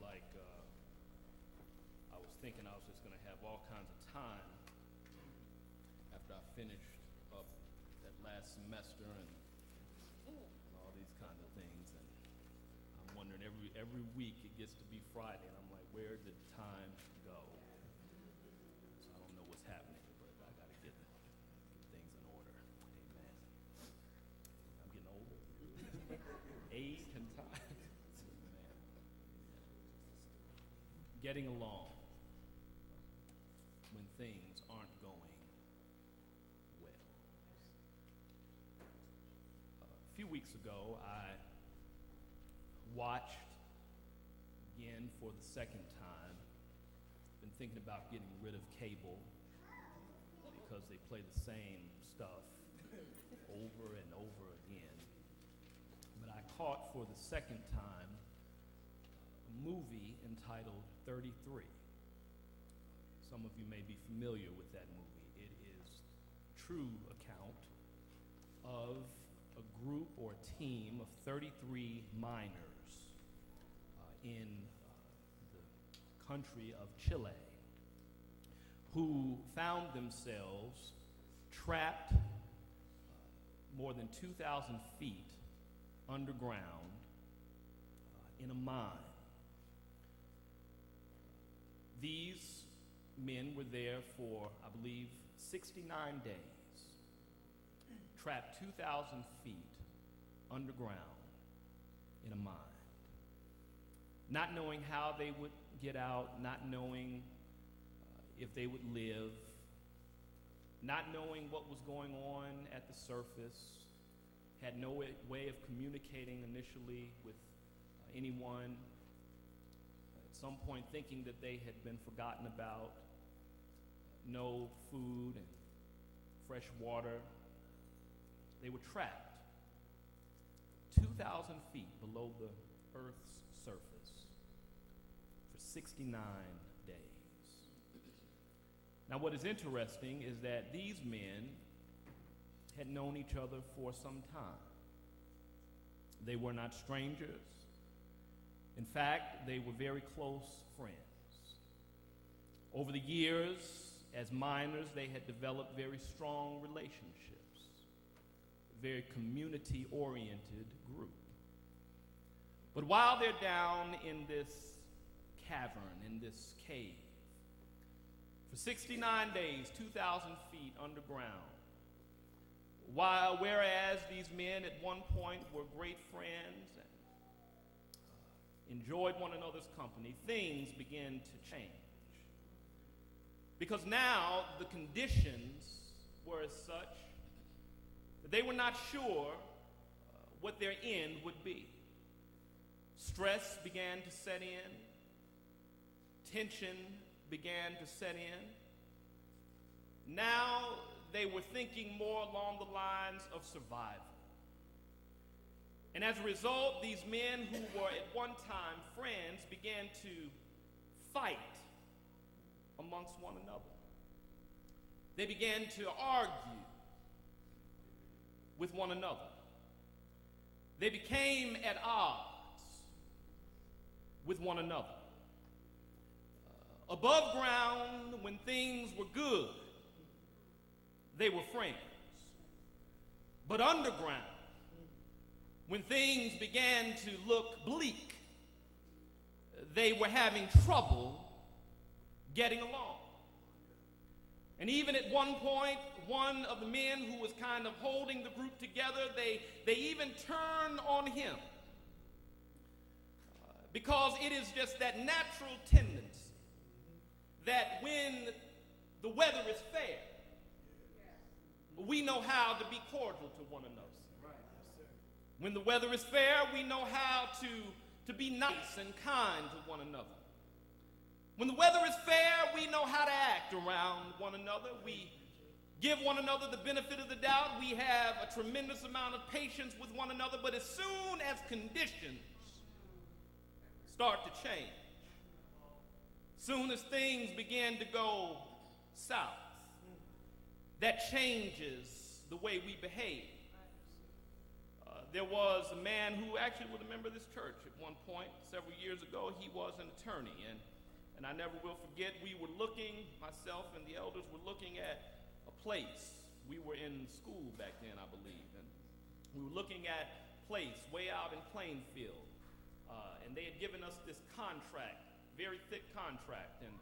like I was thinking I was just going to have all kinds of time after I finished up that last semester and all these kinds of things. And I'm wondering every week it gets to be Friday, and I'm like, where did time go? So I don't know what's happening, but I got to get things in order. Amen. I'm getting older. Age and time. Getting along when things aren't going well. A few weeks ago, I watched again for the second time. Been thinking about getting rid of cable because they play the same stuff over and over again. But I caught for the second time a movie entitled 33. Some of you may be familiar with that movie. It is a true account of a group or a team of 33 miners in the country of Chile who found themselves trapped more than 2,000 feet underground in a mine. These men were there for, I believe, 69 days, trapped 2,000 feet underground in a mine, not knowing how they would get out, not knowing if they would live, not knowing what was going on at the surface, had no way of communicating initially with anyone. At some point thinking that they had been forgotten about, no food and fresh water. They were trapped 2,000 feet below the Earth's surface for 69 days. Now, what is interesting is that these men had known each other for some time. They were not strangers. In fact, they were very close friends. Over the years, as miners, they had developed very strong relationships, a very community-oriented group. But while they're down in this cavern, in this cave, for 69 days, 2,000 feet underground, whereas these men at one point were great friends and enjoyed one another's company, things began to change. Because now the conditions were as such that they were not sure what their end would be. Stress began to set in. Tension began to set in. Now they were thinking more along the lines of survival. And as a result, these men who were at one time friends began to fight amongst one another. They began to argue with one another. They became at odds with one another. Above ground, when things were good, they were friends. But underground, when things began to look bleak, they were having trouble getting along. And even at one point, one of the men who was kind of holding the group together, they even turned on him. Because it is just that natural tendency that when the weather is fair, we know how to be cordial to one another. When the weather is fair, we know how to be nice and kind to one another. When the weather is fair, we know how to act around one another. We give one another the benefit of the doubt. We have a tremendous amount of patience with one another. But as soon as conditions start to change, soon as things begin to go south, that changes the way we behave. There was a man who actually was a member of this church at one point, several years ago. He was an attorney, and I never will forget, we were looking, myself and the elders were looking at a place. We were in school back then, I believe, and we were looking at a place way out in Plainfield, and they had given us this contract, very thick contract, and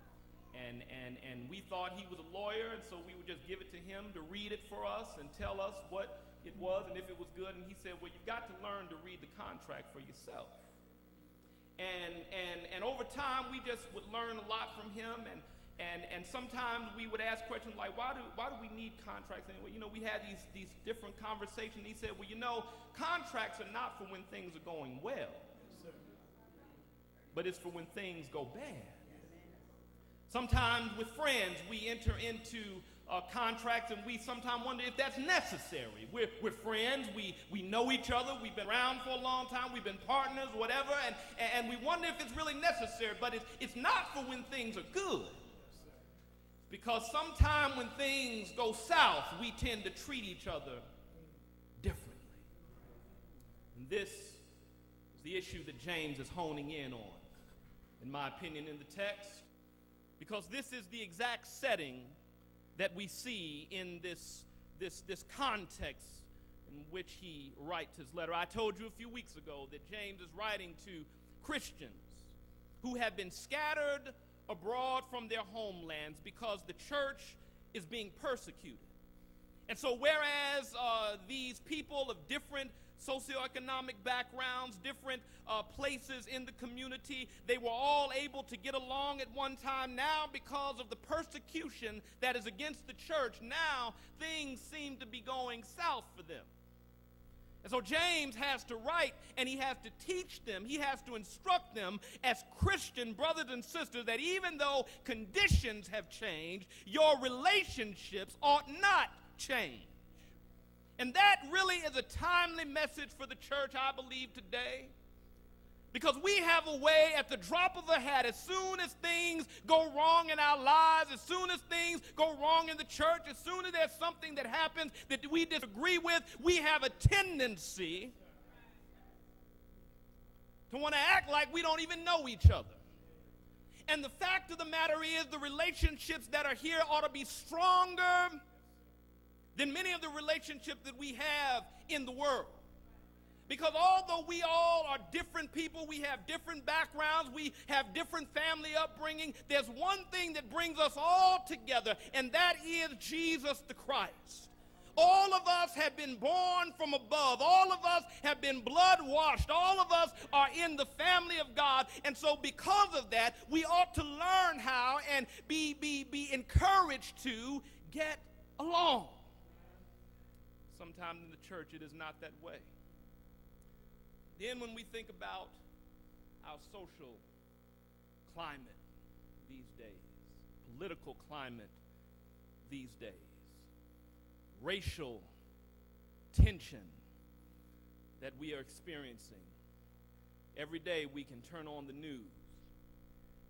we thought he was a lawyer, and so we would just give it to him to read it for us and tell us what it was and if it was good. And he said, well, you've got to learn to read the contract for yourself. And over time, we just would learn a lot from him, and sometimes we would ask questions like, why do we need contracts anyway? You know, we had these different conversations. He said, well, you know, contracts are not for when things are going well, but it's for when things go bad. Sometimes with friends, we enter into contracts, and we sometimes wonder if that's necessary. We're friends, we know each other, we've been around for a long time, we've been partners, whatever, and we wonder if it's really necessary, but it's not for when things are good. Because sometimes when things go south, we tend to treat each other differently. And this is the issue that James is honing in on, in my opinion, in the text, because this is the exact setting that we see in this context in which he writes his letter. I told you a few weeks ago that James is writing to Christians who have been scattered abroad from their homelands because the church is being persecuted. And so whereas these people of different socioeconomic backgrounds, different places in the community, they were all able to get along at one time. Now, because of the persecution that is against the church, now things seem to be going south for them. And so James has to write, and he has to teach them, he has to instruct them as Christian brothers and sisters that even though conditions have changed, your relationships ought not change. And that really is a timely message for the church, I believe, today. Because we have a way at the drop of a hat, as soon as things go wrong in our lives, as soon as things go wrong in the church, as soon as there's something that happens that we disagree with, we have a tendency to want to act like we don't even know each other. And the fact of the matter is, the relationships that are here ought to be stronger than many of the relationships that we have in the world. Because although we all are different people, we have different backgrounds, we have different family upbringing, there's one thing that brings us all together, and that is Jesus the Christ. All of us have been born from above. All of us have been blood washed. All of us are in the family of God. And so because of that, we ought to learn how and be encouraged to get along. Sometimes in the church, it is not that way. Then when we think about our social climate these days, political climate these days, racial tension that we are experiencing, every day we can turn on the news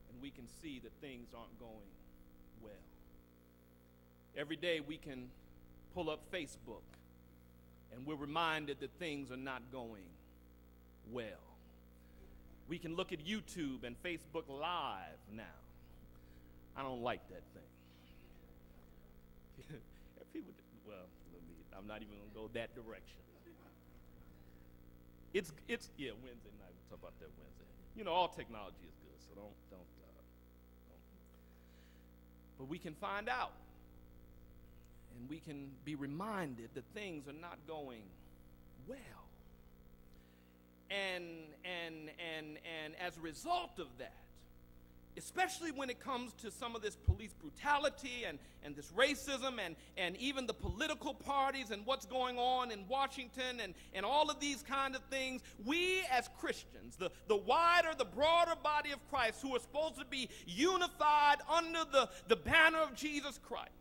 and we can see that things aren't going well. Every day we can pull up Facebook and we're reminded that things are not going well. We can look at YouTube and Facebook Live now. I don't like that thing. I'm not even going to go that direction. It's Wednesday night. We'll talk about that Wednesday. You know, all technology is good, so don't. But we can find out. And we can be reminded that things are not going well. And as a result of that, especially when it comes to some of this police brutality and this racism and even the political parties and what's going on in Washington and all of these kind of things, we as Christians, the wider, the broader body of Christ who are supposed to be unified under the banner of Jesus Christ,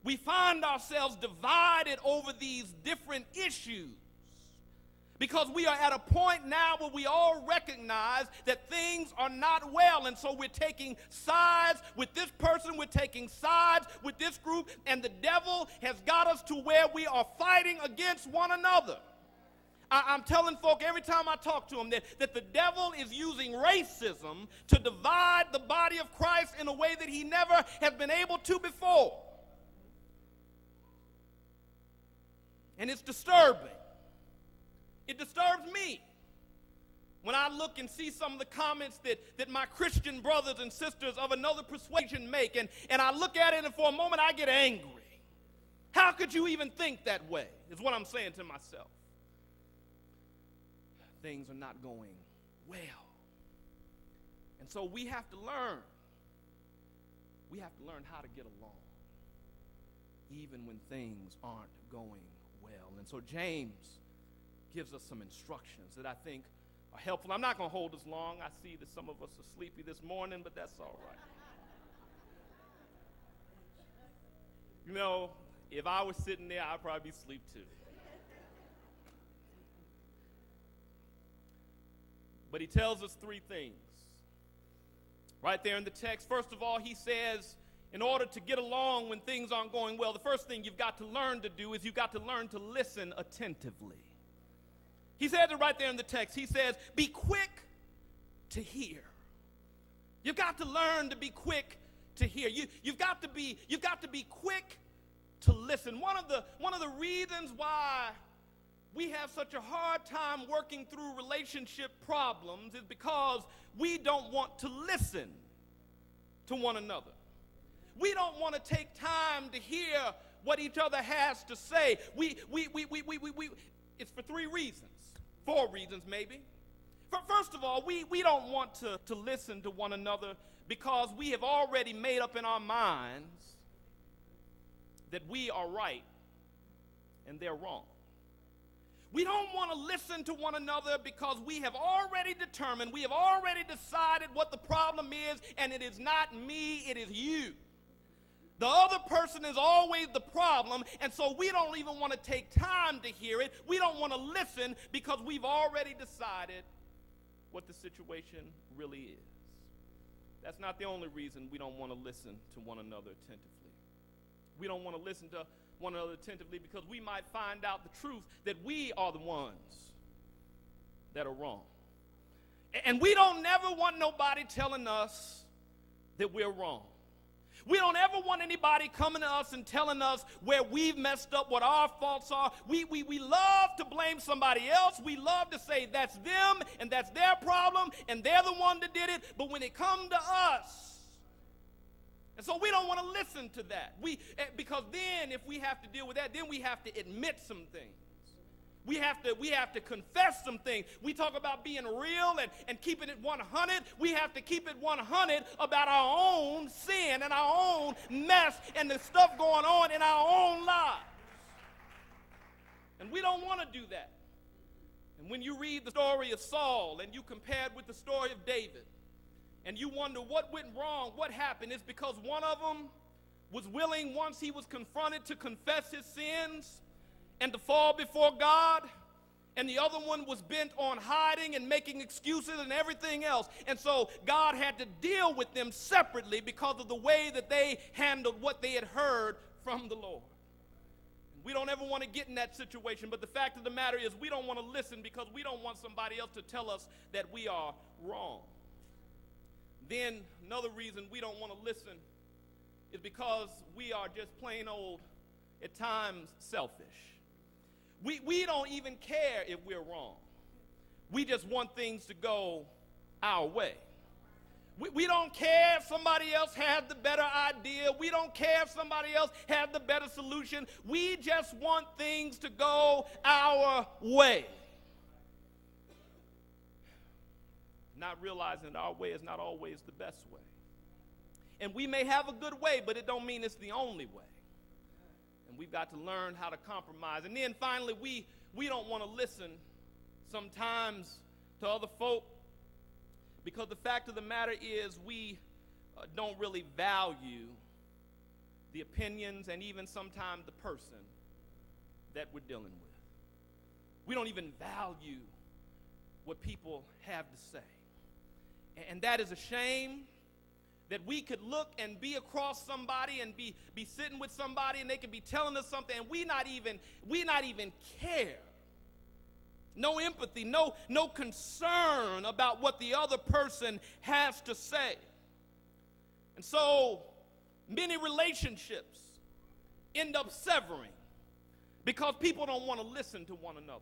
we find ourselves divided over these different issues because we are at a point now where we all recognize that things are not well, and so we're taking sides with this person, we're taking sides with this group, and the devil has got us to where we are fighting against one another. I'm telling folk every time I talk to them that the devil is using racism to divide the body of Christ in a way that he never has been able to before. And it's disturbing. It disturbs me when I look and see some of the comments that my Christian brothers and sisters of another persuasion make, and I look at it and for a moment I get angry. How could you even think that way, is what I'm saying to myself. Things are not going well. And so we have to learn. We have to learn how to get along, even when things aren't going well. And so James gives us some instructions that I think are helpful. I'm not going to hold this long. I see that some of us are sleepy this morning, but that's all right. You know, if I was sitting there, I'd probably be asleep too. But he tells us three things right there in the text. First of all, he says, in order to get along when things aren't going well, the first thing you've got to learn to do is you've got to learn to listen attentively. He says it right there in the text. He says, be quick to hear. You've got to learn to be quick to hear. You've got to be quick to listen. One of the reasons why we have such a hard time working through relationship problems is because we don't want to listen to one another. We don't want to take time to hear what each other has to say. It's for three reasons, four reasons maybe. First of all, we don't want to listen to one another because we have already made up in our minds that we are right and they're wrong. We don't want to listen to one another because we have already determined, we have already decided what the problem is, and it is not me, it is you. The other person is always the problem, and so we don't even want to take time to hear it. We don't want to listen because we've already decided what the situation really is. That's not the only reason we don't want to listen to one another attentively. We don't want to listen to one another attentively because we might find out the truth that we are the ones that are wrong. And we don't never want nobody telling us that we're wrong. We don't ever want anybody coming to us and telling us where we've messed up, what our faults are. We love to blame somebody else. We love to say that's them and that's their problem and they're the one that did it. But when it comes to us, and so we don't want to listen to that. Because then if we have to deal with that, then we have to admit some things. We have to confess some things. We talk about being real and keeping it 100. We have to keep it 100 about our own sin and our own mess and the stuff going on in our own lives. And we don't want to do that. And when you read the story of Saul and you compare it with the story of David, and you wonder what went wrong, what happened, it's because one of them was willing, once he was confronted, to confess his sins and to fall before God, and the other one was bent on hiding and making excuses and everything else. And so God had to deal with them separately because of the way that they handled what they had heard from the Lord. We don't ever want to get in that situation, but the fact of the matter is we don't want to listen because we don't want somebody else to tell us that we are wrong. Then another reason we don't want to listen is because we are just plain old, at times, selfish. We don't even care if we're wrong. We just want things to go our way. We don't care if somebody else has the better idea. We don't care if somebody else has the better solution. We just want things to go our way. Not realizing that our way is not always the best way. And we may have a good way, but it don't mean it's the only way. And we've got to learn how to compromise. And then finally, we don't want to listen sometimes to other folk because the fact of the matter is we don't really value the opinions and even sometimes the person that we're dealing with. We don't even value what people have to say. And that is a shame, that we could look and be across somebody and be sitting with somebody and they could be telling us something and we not even care no empathy, no concern about what the other person has to say. And so many relationships end up severing because people don't want to listen to one another.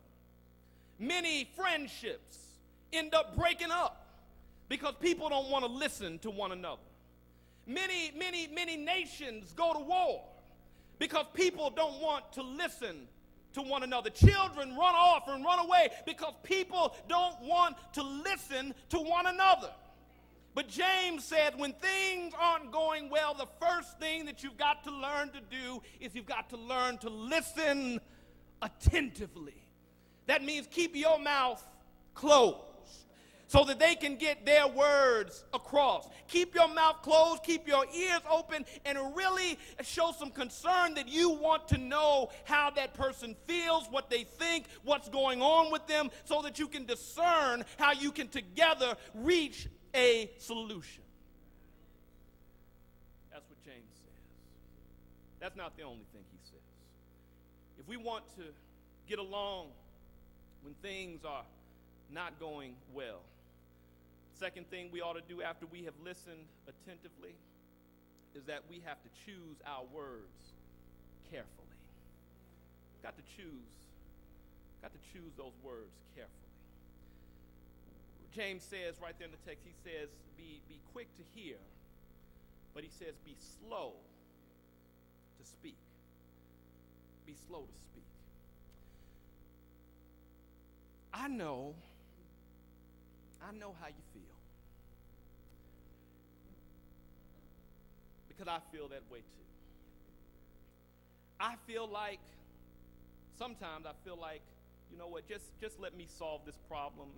Many friendships end up breaking up because people don't want to listen to one another. Many nations go to war because people don't want to listen to one another. Children run off and run away because people don't want to listen to one another. But James said when things aren't going well, the first thing that you've got to learn to do is you've got to learn to listen attentively. That means keep your mouth closed so that they can get their words across. Keep your mouth closed, keep your ears open, and really show some concern that you want to know how that person feels, what they think, what's going on with them, so that you can discern how you can together reach a solution. That's what James says. That's not the only thing he says. If we want to get along when things are not going well, second thing we ought to do after we have listened attentively is that we have to choose our words carefully. Got to choose those words carefully. James says right there in the text, he says, be quick to hear, but he says, be slow to speak. Be slow to speak. I know how you feel. Because I feel that way too. Sometimes I feel like, you know what, just let me solve this problem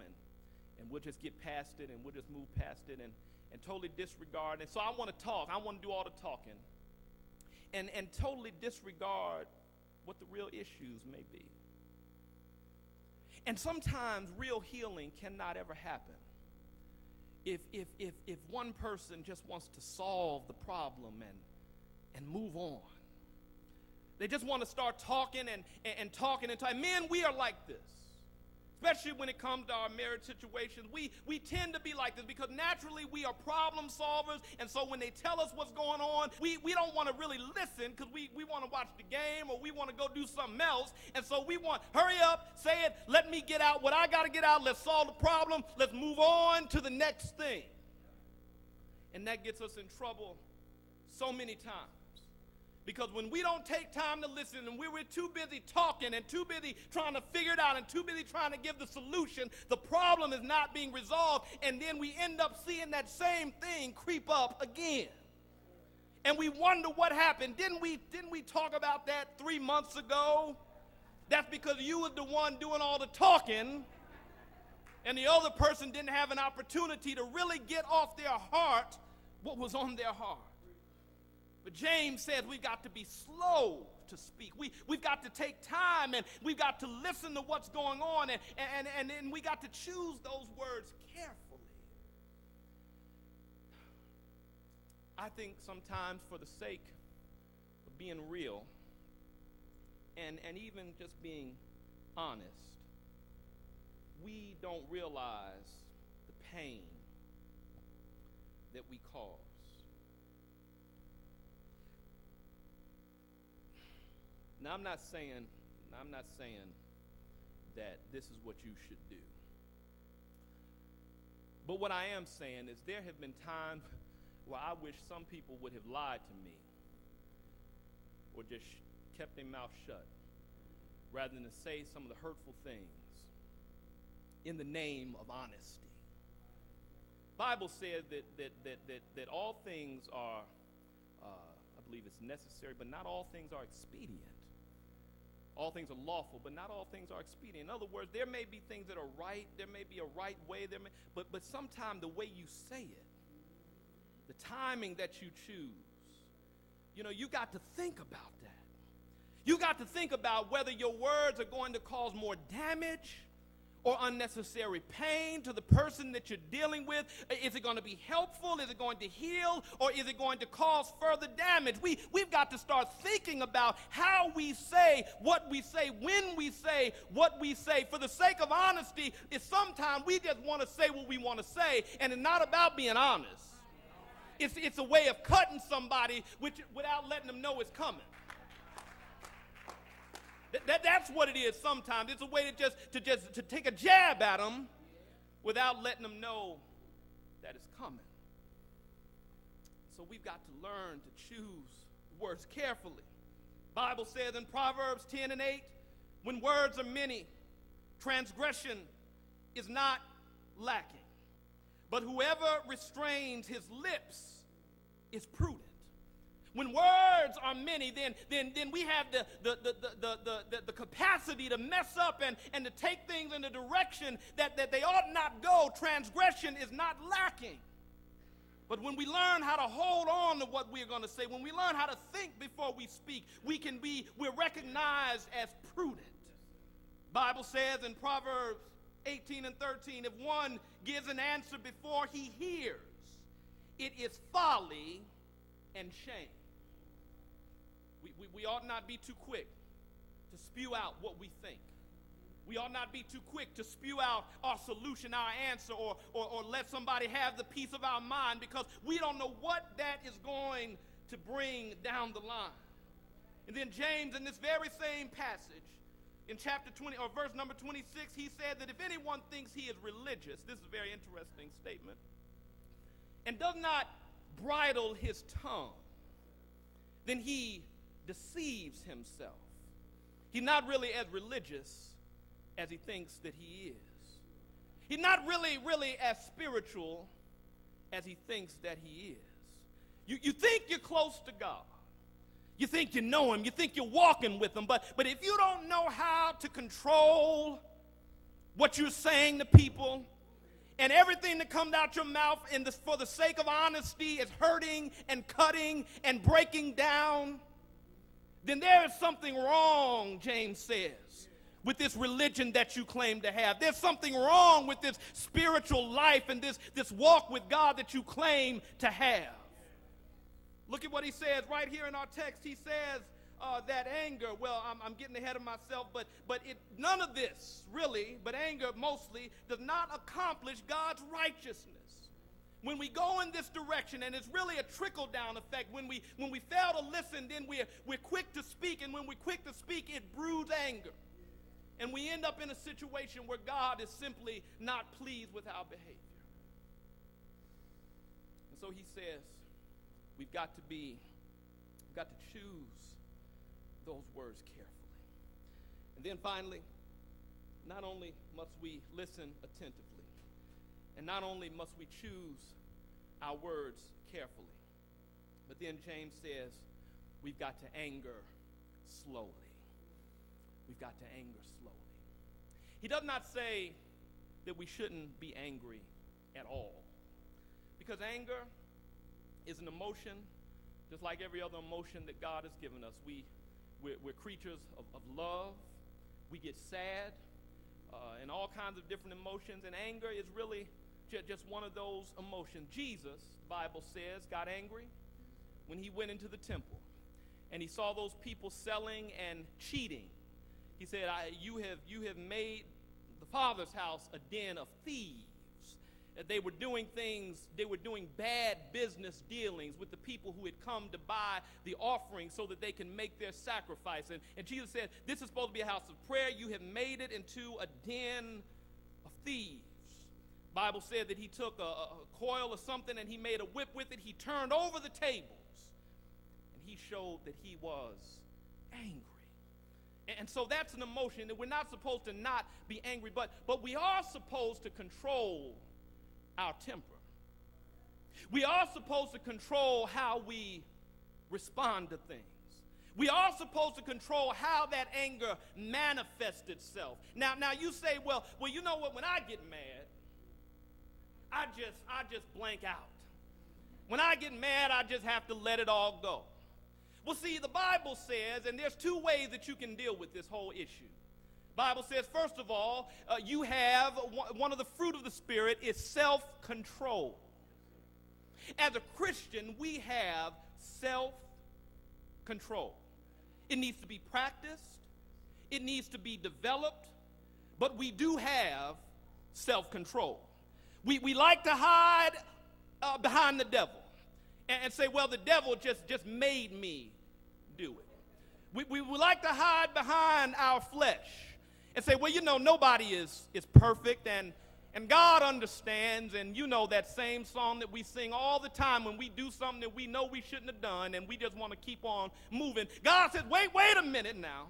and we'll just get past it and we'll just move past it and totally disregard. And so I want to talk. I want to do all the talking and totally disregard what the real issues may be. And sometimes real healing cannot ever happen if one person just wants to solve the problem and move on. They just want to start talking and talking and talking. Men, we are like this. Especially when it comes to our marriage situations, we tend to be like this because naturally we are problem solvers, and so when they tell us what's going on, we don't want to really listen because we want to watch the game or we want to go do something else, and so we want, hurry up, say it, let me get out what I got to get out, let's solve the problem, let's move on to the next thing. And that gets us in trouble so many times. Because when we don't take time to listen and we're too busy talking and too busy trying to figure it out and too busy trying to give the solution, the problem is not being resolved, and then we end up seeing that same thing creep up again. And we wonder what happened. Didn't we talk about that 3 months ago? That's because you was the one doing all the talking and the other person didn't have an opportunity to really get off their heart what was on their heart. But James says we've got to be slow to speak. We've got to take time and we've got to listen to what's going on and we got to choose those words carefully. I think sometimes for the sake of being real and even just being honest, we don't realize the pain that we cause. Now, I'm not saying that this is what you should do. But what I am saying is there have been times where I wish some people would have lied to me or just kept their mouth shut rather than to say some of the hurtful things in the name of honesty. Bible says that all things are, I believe it's necessary, but not all things are expedient. All things are lawful, but not all things are expedient. In other words, there may be things that are right, there may be a right way, but sometimes the way you say it, the timing that you choose, you got to think about that. You got to think about whether your words are going to cause more damage or unnecessary pain to the person that you're dealing with? Is it going to be helpful? Is it going to heal? Or is it going to cause further damage? We've got to start thinking about how we say what we say, when we say what we say. For the sake of honesty, it's sometimes we just want to say what we want to say, and it's not about being honest. It's a way of cutting somebody without letting them know it's coming. That's what it is sometimes. It's a way to take a jab at them without letting them know that it's coming. So we've got to learn to choose words carefully. Bible says in Proverbs 10:8, when words are many, transgression is not lacking. But whoever restrains his lips is prudent. When words are many, then we have the capacity to mess up and to take things in a direction that they ought not go. Transgression is not lacking. But when we learn how to hold on to what we're going to say, when we learn how to think before we speak, we're recognized as prudent. Bible says in Proverbs 18:13, if one gives an answer before he hears, it is folly and shame. We ought not be too quick to spew out what we think. We ought not be too quick to spew out our solution, our answer, or let somebody have the piece of our mind, because we don't know what that is going to bring down the line. And then James, in this very same passage, in chapter 20, or verse number 26, he said that if anyone thinks he is religious, this is a very interesting statement, and does not bridle his tongue, then he deceives himself. He's not really as religious as he thinks that he is. He's not really as spiritual as he thinks that he is. You think you're close to God. You think you know him. You think you're walking with him. But if you don't know how to control what you're saying to people, and everything that comes out your mouth for the sake of honesty is hurting and cutting and breaking down, then there is something wrong, James says, with this religion that you claim to have. There's something wrong with this spiritual life and this walk with God that you claim to have. Look at what he says right here in our text. He says that anger, well, I'm getting ahead of myself, but none of this really, but anger mostly, does not accomplish God's righteousness. When we go in this direction, and it's really a trickle-down effect, when we fail to listen, then we're quick to speak, and when we're quick to speak, it brews anger. And we end up in a situation where God is simply not pleased with our behavior. And so he says, we've got to choose those words carefully. And then finally, not only must we listen attentively, and not only must we choose our words carefully, but then James says we've got to anger slowly. We've got to anger slowly. He does not say that we shouldn't be angry at all, because anger is an emotion just like every other emotion that God has given us. We're creatures of love. We get sad and all kinds of different emotions, and anger is really just one of those emotions. Jesus, the Bible says, got angry when he went into the temple and he saw those people selling and cheating. He said, you have made the Father's house a den of thieves. They were doing bad business dealings with the people who had come to buy the offering so that they can make their sacrifice. And Jesus said, this is supposed to be a house of prayer. You have made it into a den of thieves. Bible said that he took a coil or something and he made a whip with it. He turned over the tables and he showed that he was angry. And so that's an emotion that we're not supposed to not be angry, but we are supposed to control our temper. We are supposed to control how we respond to things. We are supposed to control how that anger manifests itself. Now you say, well, you know what? When I get mad, I just blank out. When I get mad, I just have to let it all go. Well, see, the Bible says, and there's two ways that you can deal with this whole issue. The Bible says, first of all, you have one of the fruit of the Spirit is self-control. As a Christian, we have self-control. It needs to be practiced. It needs to be developed. But we do have self-control. We like to hide behind the devil and say, well, the devil just made me do it. We like to hide behind our flesh and say, well, you know, nobody is perfect, and God understands. And you know that same song that we sing all the time when we do something that we know we shouldn't have done and we just want to keep on moving. God says, wait a minute now.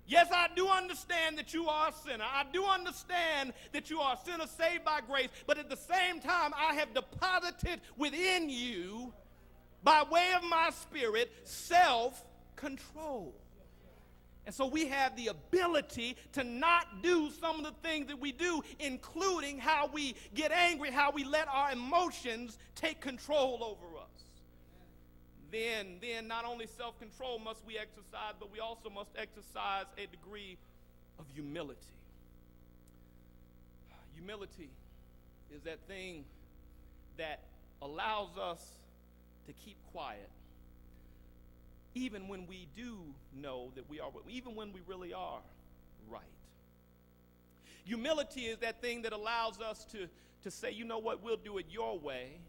Yes, I do understand that you are a sinner. I do understand that you are a sinner saved by grace. But at the same time, I have deposited within you, by way of my Spirit, self-control. And so we have the ability to not do some of the things that we do, including how we get angry, how we let our emotions take control over us. Then not only self-control must we exercise, but we also must exercise a degree of humility. Humility is that thing that allows us to keep quiet, even when we do know that we are, even when we really are right. Humility is that thing that allows us to say, you know what, we'll do it your way,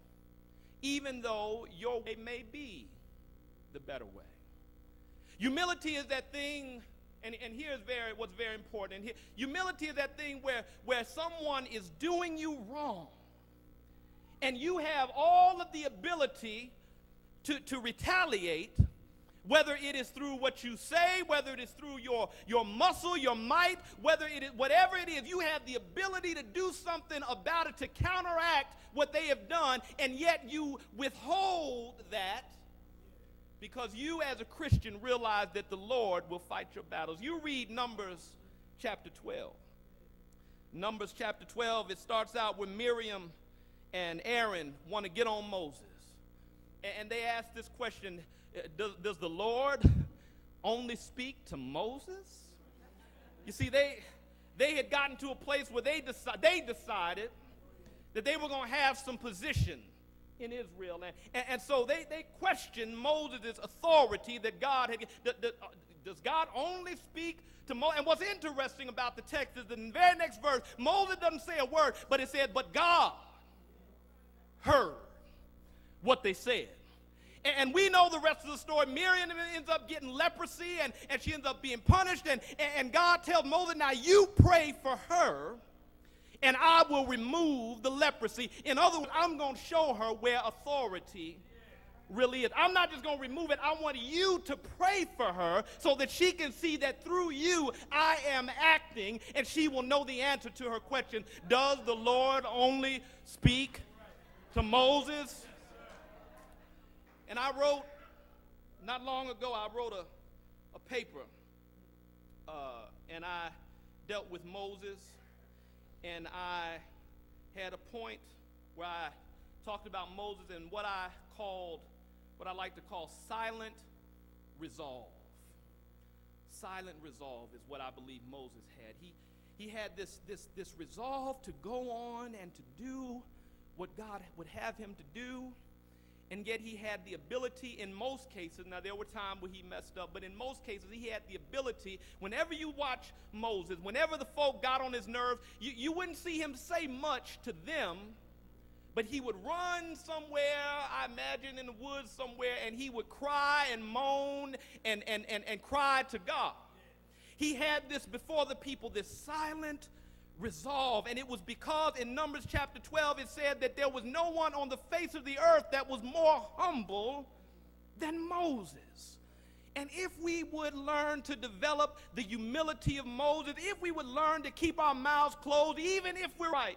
even though your way may be the better way. Humility is that thing, and here's what's very important. Here, humility is that thing where someone is doing you wrong, and you have all of the ability to retaliate, whether it is through what you say, whether it is through your muscle, your might, whether it is whatever it is, you have the ability to do something about it to counteract what they have done, and yet you withhold that because you as a Christian realize that the Lord will fight your battles. You read Numbers chapter 12. Numbers chapter 12, it starts out with Miriam and Aaron want to get on Moses. And they ask this question, does the Lord only speak to Moses? You see, they had gotten to a place where they decided that they were going to have some position in Israel. And so they questioned Moses' authority that God had. Does God only speak to Moses? And what's interesting about the text is that in the very next verse, Moses doesn't say a word, but it said, but God heard what they said. And we know the rest of the story. Miriam ends up getting leprosy, and she ends up being punished. And God tells Moses, now you pray for her, and I will remove the leprosy. In other words, I'm going to show her where authority really is. I'm not just going to remove it. I want you to pray for her so that she can see that through you I am acting, and she will know the answer to her question. Does the Lord only speak to Moses? And I wrote, not long ago, I wrote a paper, and I dealt with Moses, and I had a point where I talked about Moses and what I like to call silent resolve. Silent resolve is what I believe Moses had. He had this resolve to go on and to do what God would have him to do. And yet he had the ability in most cases, now there were times where he messed up, but in most cases he had the ability, whenever you watch Moses, whenever the folk got on his nerves, you wouldn't see him say much to them, but he would run somewhere, I imagine in the woods somewhere, and he would cry and moan and cry to God. He had this before the people, this silent resolve, and it was because in Numbers chapter 12 it said that there was no one on the face of the earth that was more humble than Moses. And if we would learn to develop the humility of Moses, if we would learn to keep our mouths closed, even if we're right,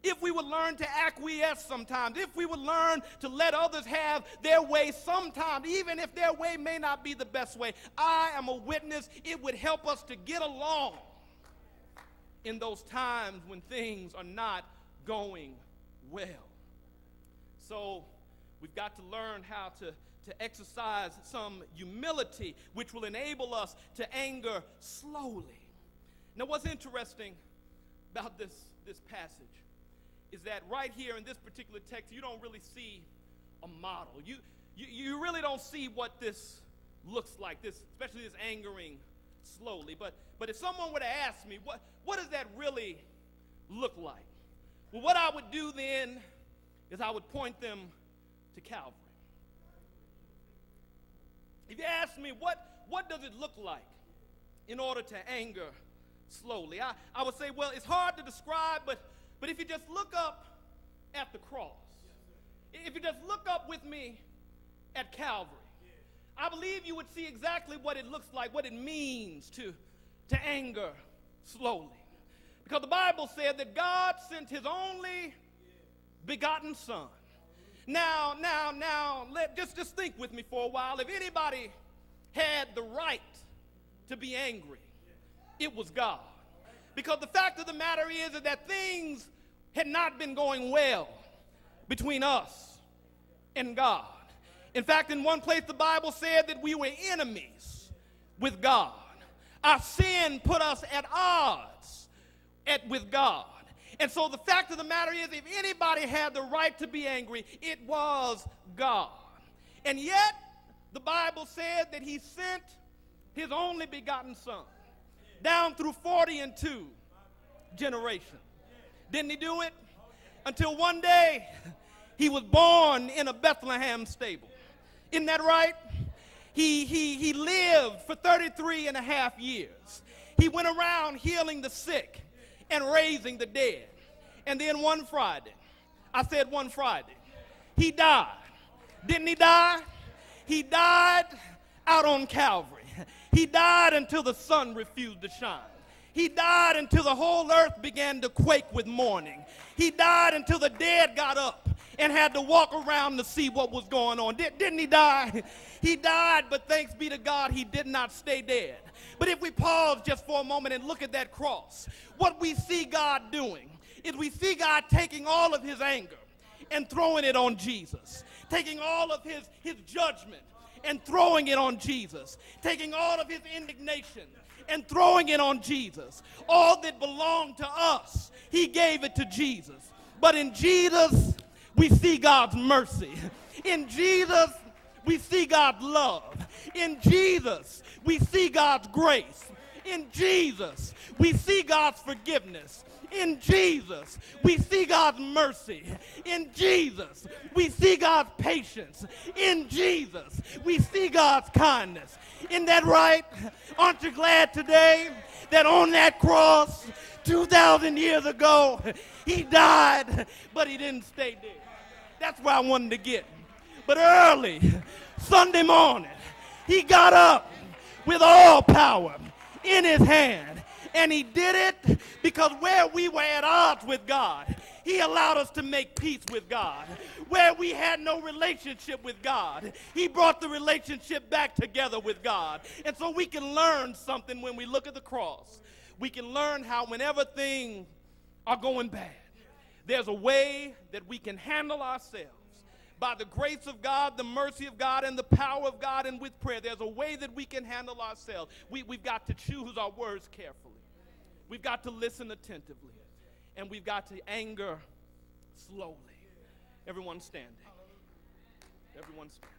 if we would learn to acquiesce sometimes, if we would learn to let others have their way sometimes, even if their way may not be the best way, I am a witness, it would help us to get along in those times when things are not going well. So we've got to learn how to exercise some humility, which will enable us to anger slowly. Now, what's interesting about this passage is that right here in this particular text, you don't really see a model. You really don't see what this looks like, this, especially this angering slowly. But if someone were to ask me, what does that really look like? Well, what I would do then is I would point them to Calvary. If you ask me, what does it look like in order to anger slowly? I would say, well, it's hard to describe, but if you just look up at the cross, if you just look up with me at Calvary, I believe you would see exactly what it looks like, what it means to anger slowly. Because the Bible said that God sent his only begotten Son. Now, just think with me for a while. If anybody had the right to be angry, it was God. Because the fact of the matter is that things had not been going well between us and God. In fact, in one place the Bible said that we were enemies with God. Our sin put us at odds with God. And so the fact of the matter is, if anybody had the right to be angry, it was God. And yet, the Bible said that he sent his only begotten Son down through 42 generations. Didn't he do it? Until one day, he was born in a Bethlehem stable. Isn't that right? He lived for 33 and a half years. He went around healing the sick and raising the dead. And then one Friday, he died. Didn't he die? He died out on Calvary. He died until the sun refused to shine. He died until the whole earth began to quake with mourning. He died until the dead got up and had to walk around to see what was going on. Didn't he die? He died, but thanks be to God, he did not stay dead. But if we pause just for a moment and look at that cross, what we see God doing is we see God taking all of his anger and throwing it on Jesus, taking all of his judgment and throwing it on Jesus, taking all of his indignation and throwing it on Jesus. All that belonged to us, he gave it to Jesus. But in Jesus, we see God's mercy. In Jesus, we see God's love. In Jesus, we see God's grace. In Jesus, we see God's forgiveness. In Jesus, we see God's mercy. In Jesus, we see God's patience. In Jesus, we see God's kindness. Isn't that right? Aren't you glad today that on that cross 2,000 years ago, he died, but he didn't stay dead? That's where I wanted to get. But early Sunday morning, he got up with all power in his hand. And he did it because where we were at odds with God, he allowed us to make peace with God. Where we had no relationship with God, he brought the relationship back together with God. And so we can learn something when we look at the cross. We can learn how whenever things are going bad, there's a way that we can handle ourselves. By the grace of God, the mercy of God, and the power of God, and with prayer, there's a way that we can handle ourselves. We've got to choose our words carefully. We've got to listen attentively. And we've got to anger slowly. Everyone standing. Everyone standing.